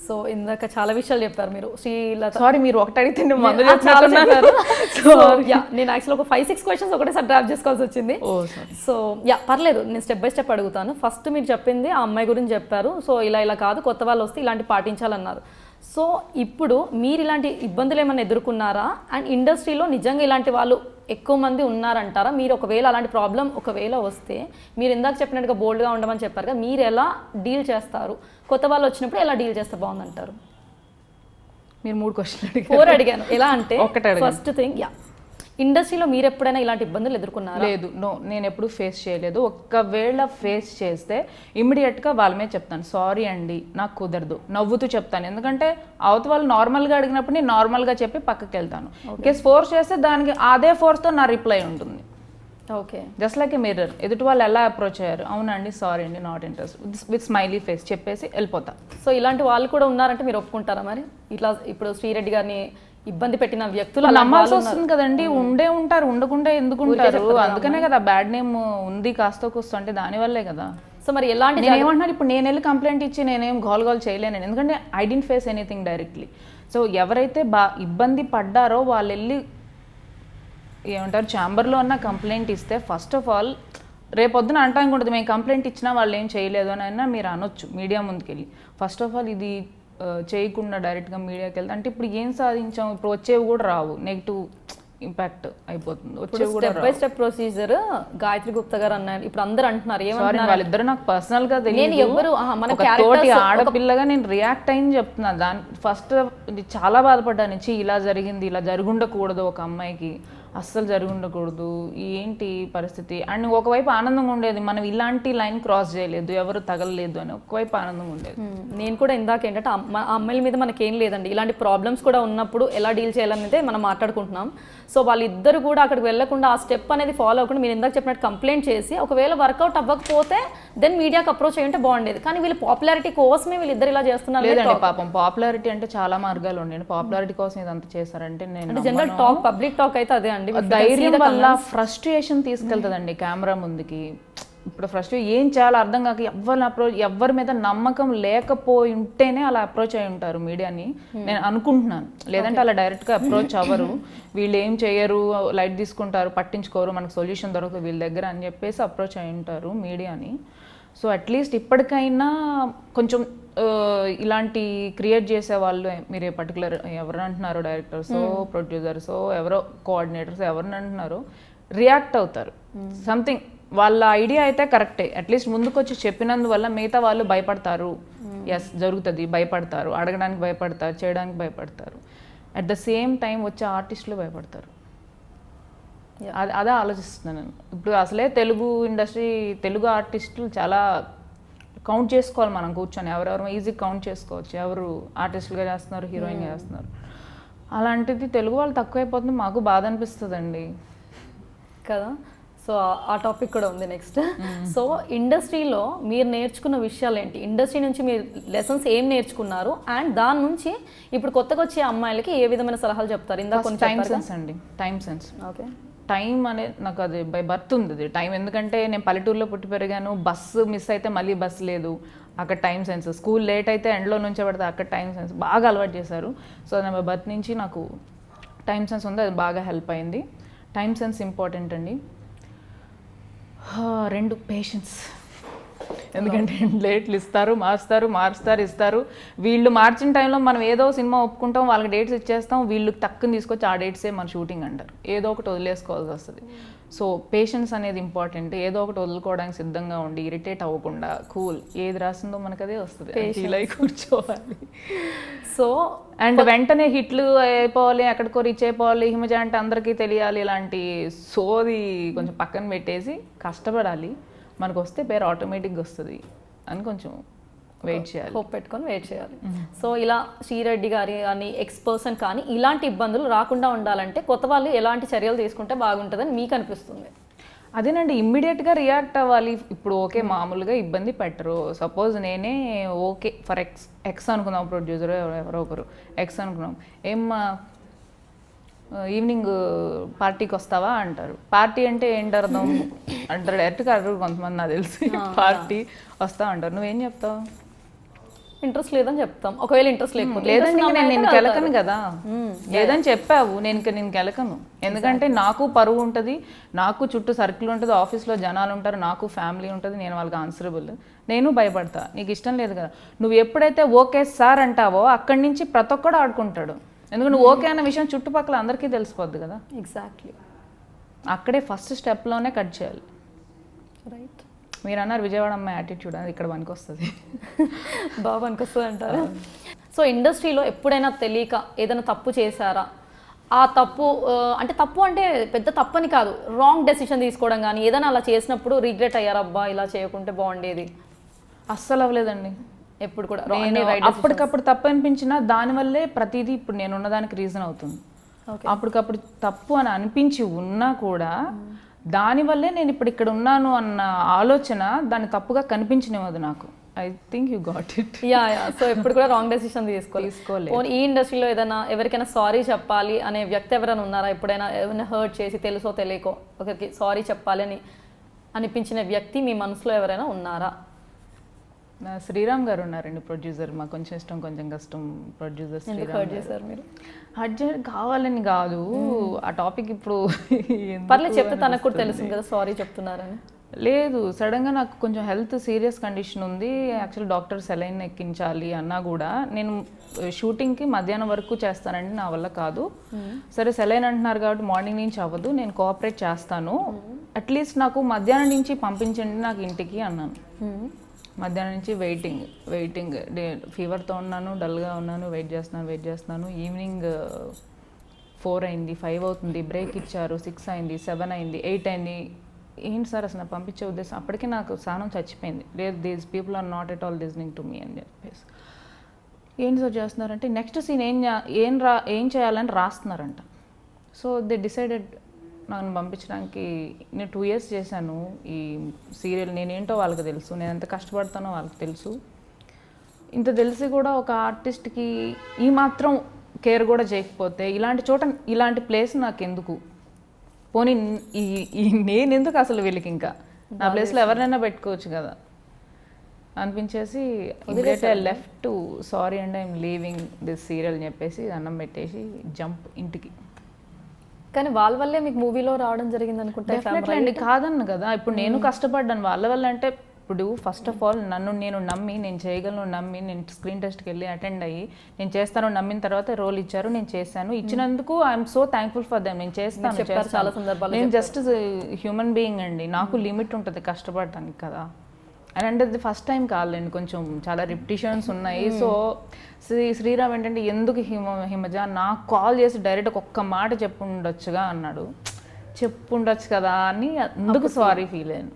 So ఇందాక చాలా విషయాలు చెప్పారు మీరు శ్రీలత. సారీ, మీరు ఒకటి అడిగితే నేను మందు చాలా చెప్పారు. నేను యాక్చువల్ ఒక 5-6 క్వశ్చన్స్ ఒకటేసారి డ్రాప్ చేసుకోవాల్సి వచ్చింది. సో పర్లేదు, నేను స్టెప్ బై స్టెప్ అడుగుతాను. ఫస్ట్ మీరు చెప్పింది ఆ అమ్మాయి గురించి చెప్పారు. సో ఇలా కాదు, కొత్త వాళ్ళు వస్తే ఇలాంటి పాటించాలన్నారు. సో ఇప్పుడు మీరు ఇలాంటి ఇబ్బందులు ఏమైనా ఎదుర్కొన్నారా? అండ్ ఇండస్ట్రీలో నిజంగా ఇలాంటి వాళ్ళు ఎక్కువ మంది ఉన్నారంటారా? మీరు ఒకవేళ అలాంటి ప్రాబ్లం ఒకవేళ వస్తే మీరు ఇందాక చెప్పినట్టుగా బోల్డ్గా ఉండమని చెప్పారు కదా, మీరు ఎలా డీల్ చేస్తారు? కొత్త వాళ్ళు వచ్చినప్పుడు ఎలా డీల్ చేస్తే బాగుందంటారు? మీరు 3 క్వశ్చన్లు 4 అడిగాను. ఎలా అంటే ఒకటి ఫస్ట్ థింగ్, ఇండస్ట్రీలో మీరు ఎప్పుడైనా ఇలాంటి ఇబ్బందులు ఎదుర్కొన్నారా? లేదు, నో, నేను ఎప్పుడు ఫేస్ చేయలేదు. ఒకవేళ ఫేస్ చేస్తే ఇమ్మీడియట్గా వాళ్ళ మీద చెప్తాను, సారీ అండి నాకు కుదరదు, నవ్వుతూ చెప్తాను. ఎందుకంటే అవతల వాళ్ళు నార్మల్గా అడిగినప్పుడు నేను నార్మల్గా చెప్పి పక్కకి వెళ్తాను. కేసు ఫోర్స్ చేస్తే దానికి అదే ఫోర్స్తో నా రిప్లై ఉంటుంది. Okay, just like a mirror. ఎదుటి వాళ్ళు ఎలా అప్రోచ్ అయ్యారు, అవునండి సారీ అండి not interest with smiley face చెప్పేసి వెళ్ళిపోతా. సో ఇలాంటి వాళ్ళు కూడా ఉన్నారంటే మీరు ఒప్పుకుంటారా? మరి ఇట్లా ఇప్పుడు శ్రీరెడ్డి గారిని ఇబ్బంది పెట్టిన వ్యక్తులు నమ్మాల్సి వస్తుంది కదండి. ఉండే ఉంటారు, ఉండకుండా ఎందుకు ఉంటారు? అందుకనే కదా బ్యాడ్ నేమ్ ఉంది కాస్త కూస్తో, అంటే దానివల్లే కదా. సో మరి ఎలాంటి నేను ఏమంటున్నాను, ఇప్పుడు నేను వెళ్ళి కంప్లైంట్ ఇచ్చి నేనేం గోల్ చేయలేను, ఎందుకంటే I don't face anything directly. So ఎవరైతే ఇబ్బంది పడ్డారో వాళ్ళు వెళ్ళి ఏమంటారు ఛాంబర్లో అన్న కంప్లైంట్ ఇస్తే ఫస్ట్ ఆఫ్ ఆల్ రేపొద్దున అంటానికి ఉంటుంది, మేము కంప్లైంట్ ఇచ్చినా వాళ్ళు ఏం చేయలేదు అని అయినా మీరు అనొచ్చు మీడియా ముందుకెళ్ళి. ఫస్ట్ ఆఫ్ ఆల్ ఇది చేయకుండా డైరెక్ట్గా మీడియాకి వెళ్తే అంటే ఇప్పుడు ఏం సాధించాం, ఇప్పుడు వచ్చేవి కూడా రావు, నెగిటివ్ ఇంపాక్ట్ అయిపోతుంది. వచ్చేవి కూడా step by step procedure Gayatri Gupta గారు అన్నారు. ఇప్పుడు అందరూ అంటున్నారు ఏమంటున్నారు, వాళ్ళిద్దరు నాకు పర్సనల్ గా తెలియదు, ఎవరు తోటి ఆడపిల్లగా నేను రియాక్ట్ అయింది చెప్తున్నా. దాని ఫస్ట్ చాలా బాధపడ్డాను, ఇలా జరిగింది, ఇలా జరుగుండకూడదు, ఒక అమ్మాయికి అస్సలు జరిగి ఉండకూడదు, ఏంటి పరిస్థితి. అండ్ ఒకవైపు ఆనందంగా ఉండేది, మనం ఇలాంటి లైన్ క్రాస్ చేయలేదు, ఎవరు తగలలేదు అని ఒకవైపు ఆనందంగా ఉండేది. నేను కూడా ఇందాక ఏంటంటే అమ్మాయిల మీద మనకేం లేదండి, ఇలాంటి ప్రాబ్లమ్స్ కూడా ఉన్నప్పుడు ఎలా డీల్ చేయాలనేది మనం మాట్లాడుకుంటున్నాం. సో వాళ్ళిద్దరు కూడా అక్కడికి వెళ్లకుండా ఆ స్టెప్ అనేది ఫాలో అవ్వకుండా మీరు ఇందాక చెప్పినట్టు కంప్లైంట్ చేసి ఒకవేళ వర్కౌట్ అవ్వకపోతే దెన్ మీడియాకి అప్రోచ్ అయ్యింటే బాగుండేది. కానీ వీళ్ళు పాపులారిటీ కోసమే వీళ్ళిద్దరు ఇలా చేస్తున్నారు. లేదండి పాపం, పాపులారిటీ అంటే చాలా మార్గాలు ఉండండి. పాపులారిటీ కోసం ఇదంతా చేశారంటే నేను జనరల్ టాక్, పబ్లిక్ టాక్ అయితే అదే అండి. ధైర్యం వల్ల ఫ్రస్ట్రేషన్ తీసుకెళ్తుందండి కెమెరా ముందుకి. ఇప్పుడు ఫ్రస్ట్రేషన్ ఏం చేయాలో అర్థం కాక ఎవరి మీద నమ్మకం లేకపోయి ఉంటేనే అలా అప్రోచ్ అయి ఉంటారు మీడియాని నేను అనుకుంటున్నాను. లేదంటే అలా డైరెక్ట్గా అప్రోచ్ అవ్వరు, వీళ్ళు ఏం చేయరు, లైట్ తీసుకుంటారు, పట్టించుకోరు, మనకు సొల్యూషన్ దొరకదు వీళ్ళ దగ్గర అని చెప్పేసి అప్రోచ్ అయి ఉంటారు మీడియాని. సో అట్లీస్ట్ ఇప్పటికైనా కొంచెం ఇలాంటి క్రియేట్ చేసే వాళ్ళు, మీరు ఏ పర్టికులర్ ఎవరు అంటున్నారో, డైరెక్టర్సో ప్రొడ్యూసర్సో ఎవరో కోఆర్డినేటర్స్ ఎవరిని అంటున్నారో రియాక్ట్ అవుతారు. సంథింగ్ వాళ్ళ ఐడియా అయితే కరెక్టే, అట్లీస్ట్ ముందుకు వచ్చి చెప్పినందువల్ల మిగతా వాళ్ళు భయపడతారు. ఎస్ జరుగుతుంది, భయపడతారు, అడగడానికి భయపడతారు, చేయడానికి భయపడతారు. అట్ ద సేమ్ టైం వచ్చే ఆర్టిస్టులు భయపడతారు. అదే ఆలోచిస్తున్నాను నేను. ఇప్పుడు అసలే తెలుగు ఇండస్ట్రీ, తెలుగు ఆర్టిస్టులు చాలా కౌంట్ చేసుకోవాలి మనం కూర్చొని, ఎవరెవరు ఈజీ కౌంట్ చేసుకోవచ్చు, ఎవరు ఆర్టిస్టులుగా చేస్తున్నారు, హీరోయిన్గా చేస్తున్నారు. అలాంటిది తెలుగు వాళ్ళు తక్కువైపోతుంది, మాకు బాధ అనిపిస్తుందండి కదా. సో ఆ టాపిక్ కూడా ఉంది నెక్స్ట్. సో ఇండస్ట్రీలో మీరు నేర్చుకున్న విషయాలు ఏంటి, ఇండస్ట్రీ నుంచి మీరు లెసన్స్ ఏం నేర్చుకున్నారు, అండ్ దాని నుంచి ఇప్పుడు కొత్తగా వచ్చే అమ్మాయిలకి ఏ విధమైన సలహాలు చెప్తారు? ఇందాక కొంచెం టైం సెన్స్ అండి, టైం సెన్స్. ఓకే, టైం అనేది నాకు అది బై బర్త్ ఉంది అది టైం. ఎందుకంటే నేను పల్లెటూరులో పుట్టి పెరిగాను, బస్సు మిస్ అయితే మళ్ళీ బస్సు లేదు, అక్కడ టైం సెన్స్. స్కూల్ లేట్ అయితే ఎండ్లో నుంచే పడితే అక్కడ టైం సెన్స్ బాగా అలవాటు చేశారు. సో నా బర్త్ నుంచి నాకు టైం సెన్స్ ఉంది, అది బాగా హెల్ప్ అయింది. టైం సెన్స్ ఇంపార్టెంట్ అండి. 2 పేషెన్స్. ఎందుకంటే లేట్లు ఇస్తారు, మారుస్తారు, ఇస్తారు. వీళ్ళు మార్చిన టైంలో మనం ఏదో సినిమా ఒప్పుకుంటాం, వాళ్ళకి డేట్స్ ఇచ్చేస్తాం, వీళ్ళు టక్కుని తీసుకొచ్చి ఆ డేట్సే మన షూటింగ్ అంటారు. ఏదో ఒకటి వదిలేసుకోవాల్సి వస్తుంది. సో పేషెన్స్ అనేది ఇంపార్టెంట్. ఏదో ఒకటి వదులుకోవడానికి సిద్ధంగా ఉండి, ఇరిటేట్ అవ్వకుండా కూల్, ఏది రాసిందో మనకు అదే వస్తుంది, ఇలా కూర్చోవాలి. సో అండ్ వెంటనే హిట్లు అయిపోవాలి, ఎక్కడికో రీచ్ అయిపోవాలి, హిమజ అంటే అందరికీ తెలియాలి, ఇలాంటి సోది కొంచెం పక్కన పెట్టేసి కష్టపడాలి. మనకు వస్తే పేరు ఆటోమేటిక్గా వస్తుంది అని కొంచెం వెయిట్ చేయాలి, హోప్ పెట్టుకొని వెయిట్ చేయాలి. సో ఇలా శ్రీరెడ్డి గారి కానీ ఎక్స్పర్సన్ కానీ ఇలాంటి ఇబ్బందులు రాకుండా ఉండాలంటే కొత్త వాళ్ళు ఎలాంటి చర్యలు తీసుకుంటే బాగుంటుందని మీకు అనిపిస్తుంది? అదేనండి, ఇమ్మీడియట్గా రియాక్ట్ అవ్వాలి. ఇప్పుడు ఓకే మామూలుగా ఇబ్బంది పెట్టరు, సపోజ్ నేనే ఓకే ఫర్ ఎక్స్ అనుకుందాం, ప్రొడ్యూసర్ ఎవరో ఒకరు ఎక్స్ అనుకున్నాం, ఏమ్మా ఈవినింగ్ పార్టీకి వస్తావా అంటారు. పార్టీ అంటే ఏంటి అర్థం అంటారు, డైరెక్ట్గా అడగరు కొంతమంది, నాకు తెలిసి పార్టీ వస్తా అంటారు. నువ్వేం చెప్తావు? ఇంట్రెస్ట్ లేదని చెప్తాం. ఒకవేళ ఇంట్రెస్ట్ లేకపోతే లేదండి నేను కెలకను కదా, లేదని చెప్పావు, నేను కెలకను. ఎందుకంటే నాకు పరువు ఉంటుంది, నాకు చుట్టూ సర్కిల్ ఉంటుంది, ఆఫీస్లో జనాలు ఉంటారు, నాకు ఫ్యామిలీ ఉంటుంది, నేను వాళ్ళకి ఆన్సరబుల్. నేను భయపడతా. నీకు ఇష్టం లేదు కదా, నువ్వు ఎప్పుడైతే ఓకే సార్ అంటావో అక్కడి నుంచి ప్రతి ఒక్కడు ఆడుకుంటాడు. ఎందుకంటే నువ్వు ఓకే అన్న విషయం చుట్టుపక్కల అందరికీ తెలిసిపోద్ది కదా. ఎగ్జాక్ట్లీ, అక్కడే ఫస్ట్ స్టెప్లోనే కట్ చేయాలి. రైట్. మీరు అన్నారు విజయవాడ అమ్మాయి యాటిట్యూడ్, అది ఇక్కడ పనికి వస్తుంది. బాగా పనికొస్తుంది అంటారు. సో ఇండస్ట్రీలో ఎప్పుడైనా తెలియక ఏదైనా తప్పు చేశారా? ఆ తప్పు అంటే తప్పు అంటే పెద్ద తప్పని కాదు, రాంగ్ డెసిషన్ తీసుకోవడం కానీ ఏదైనా అలా చేసినప్పుడు రిగ్రెట్ అయ్యారా, అబ్బా ఇలా చేయకుంటే బాగుండేది? అస్సలు అవ్వలేదండి ఎప్పుడు కూడా. అప్పటికప్పుడు తప్పు అనిపించినా దానివల్లే ప్రతిదీ ఇప్పుడు నేను ఉన్నదానికి రీజన్ అవుతుంది. అప్పటికప్పుడు తప్పు అని అనిపించి ఉన్నా కూడా దానివల్లే నేను ఇప్పుడు ఇక్కడ ఉన్నాను అన్న ఆలోచన దాన్ని తప్పుగా కనిపించినది నాకు. I think you got it. Yeah. So ఎప్పుడు కూడా రాంగ్ డెసిషన్ తీసుకోలేదు. ఈ ఇండస్ట్రీలో ఏదైనా ఎవరికైనా సారీ చెప్పాలి అనే వ్యక్తి ఎవరైనా ఉన్నారా? ఎప్పుడైనా ఏమైనా హర్ట్ చేసి తెలుసో తెలియకో ఒకరికి సారీ చెప్పాలి అని అనిపించిన వ్యక్తి మీ మనసులో ఎవరైనా ఉన్నారా? శ్రీరామ్ గారు ఉన్నారండి, ప్రొడ్యూసర్. మాకు కొంచెం ఇష్టం కొంచెం కష్టం ప్రొడ్యూసర్ శ్రీరామ్ చేశారు. మీరు అర్జెంట్ కావాలని కాదు, ఆ టాపిక్ ఇప్పుడు పర్లేదు చెప్తే తనకు కూడా తెలుస్తుంది కదా సారీ చెప్తున్నారని. లేదు, సడన్గా నాకు కొంచెం హెల్త్ సీరియస్ కండిషన్ ఉంది. యాక్చువల్లీ డాక్టర్ సెలైన్ ఎక్కించాలి అన్నా కూడా నేను షూటింగ్కి మధ్యాహ్నం వరకు చేస్తానండి, నా వల్ల కాదు. సరే సెలైన్ అంటున్నారు కాబట్టి మార్నింగ్ నుంచి అవ్వదు, నేను కోఆపరేట్ చేస్తాను, అట్లీస్ట్ నాకు మధ్యాహ్నం నుంచి పంపించండి నాకు ఇంటికి అన్నాను. మధ్యాహ్నం నుంచి వెయిటింగ్ ఫీవర్తో ఉన్నాను, డల్గా ఉన్నాను, వెయిట్ చేస్తున్నాను. ఈవినింగ్ 4 అయింది, 5 అవుతుంది, బ్రేక్ ఇచ్చారు, 6 అయింది, 7 అయింది, 8 అయింది. ఏంటి సార్ అసలు పంపించే ఉద్దేశం? అప్పటికే నాకు సహనం చచ్చిపోయింది. లేదు, these people are not at all listening to me అని చెప్పేసి. ఏంటి సార్ చేస్తున్నారంటే నెక్స్ట్ సీన్ ఏం చేయాలని రాస్తున్నారంట. సో దే డిసైడెడ్ నన్ను పంపించడానికి. నేను 2 years చేశాను ఈ సీరియల్. నేనేంటో వాళ్ళకి తెలుసు, నేను ఎంత కష్టపడతానో వాళ్ళకి తెలుసు. ఇంత తెలిసి కూడా ఒక ఆర్టిస్ట్కి ఈ మాత్రం కేర్ కూడా చేయకపోతే ఇలాంటి చోట ఇలాంటి ప్లేస్ నాకు ఎందుకు, పోనీ నేను ఎందుకు అసలు వీళ్ళకి, ఇంకా నా ప్లేస్లో ఎవరినైనా పెట్టుకోవచ్చు కదా అనిపించేసి left to sorry and I'm leaving this serial అని చెప్పేసి అన్నం పెట్టేసి జంప్ ఇంటికి. కానీ వాళ్ళ వల్లే మీకు మూవీలో రావడం జరిగింది అనుకుంటే. కాదన్న కదా, ఇప్పుడు నేను కష్టపడ్డాను వాళ్ళ వల్ల. అంటే ఇప్పుడు ఫస్ట్ ఆఫ్ ఆల్ నన్ను నేను నమ్మి, నేను చేయగలను నమ్మి, నేను స్క్రీన్ టెస్ట్కి వెళ్ళి అటెండ్ అయ్యి నేను చేస్తాను నమ్మిన తర్వాత రోల్ ఇచ్చారు, నేను చేశాను. ఇచ్చినందుకు I'm so thankful for them. నేను చేస్తాను, చాలా సందర్భాలు. నేను జస్ట్ హ్యూమన్ బీయింగ్ అండి, నాకు లిమిట్ ఉంటుంది కష్టపడటానికి కదా. అని అంటే అది ఫస్ట్ టైం కాదులేండి, కొంచెం చాలా రిపిటిషన్స్ ఉన్నాయి. సో శ్రీరామ్ ఏంటంటే ఎందుకు హిమజ నాకు కాల్ చేసి డైరెక్ట్ ఒక్క మాట చెప్పుండొచ్చుగా అన్నాడు. చెప్పుండొచ్చు కదా అని అందుకు సారీ ఫీల్ అయ్యాను.